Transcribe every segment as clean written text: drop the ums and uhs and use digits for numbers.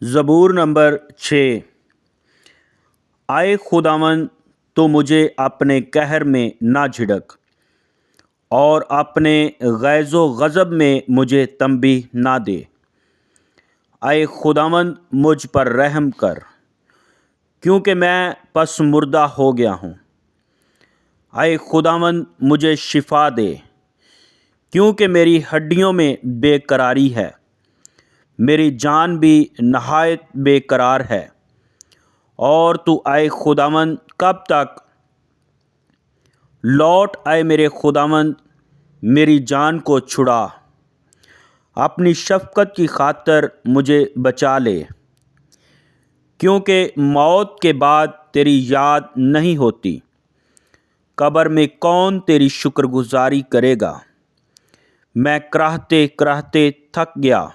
زبور نمبر 6۔ آئے خداوند، تو مجھے اپنے قہر میں نہ جھڑک، اور اپنے غیظ و غضب میں مجھے تنبیہ نہ دے۔ اے خداوند، مجھ پر رحم کر، کیونکہ میں پس مردہ ہو گیا ہوں۔ اے خداوند، مجھے شفا دے، کیونکہ میری ہڈیوں میں بے قراری ہے، میری جان بھی نہایت بے قرار ہے۔ اور تو اے خداوند کب تک؟ لوٹ اے میرے خداوند، میری جان کو چھڑا، اپنی شفقت کی خاطر مجھے بچا لے، کیونکہ موت کے بعد تیری یاد نہیں ہوتی۔ قبر میں کون تیری شکر گزاری کرے گا؟ میں کراہتے کراہتے تھک گیا،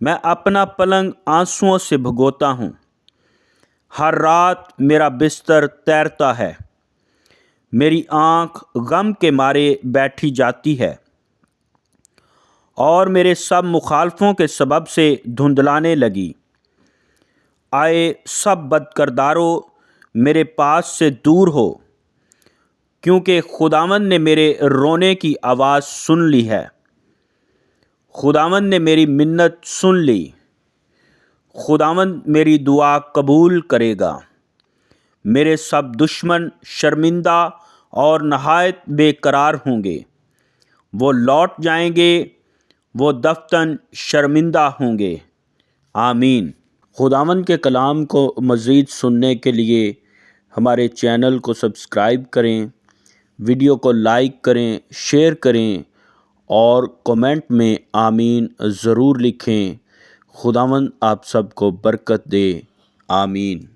میں اپنا پلنگ آنسوؤں سے بھگوتا ہوں۔ ہر رات میرا بستر تیرتا ہے، میری آنکھ غم کے مارے بیٹھی جاتی ہے، اور میرے سب مخالفوں کے سبب سے دھندلانے لگی۔ اے سب بدکردارو، میرے پاس سے دور ہو، کیونکہ خداوند نے میرے رونے کی آواز سن لی ہے۔ خداوند نے میری منت سن لی، خداوند میری دعا قبول کرے گا۔ میرے سب دشمن شرمندہ اور نہایت بے قرار ہوں گے، وہ لوٹ جائیں گے، وہ دفتن شرمندہ ہوں گے۔ آمین۔ خداوند کے کلام کو مزید سننے کے لیے ہمارے چینل کو سبسکرائب کریں، ویڈیو کو لائک کریں، شیئر کریں، اور کومنٹ میں آمین ضرور لکھیں۔ خداوند آپ سب کو برکت دے۔ آمین۔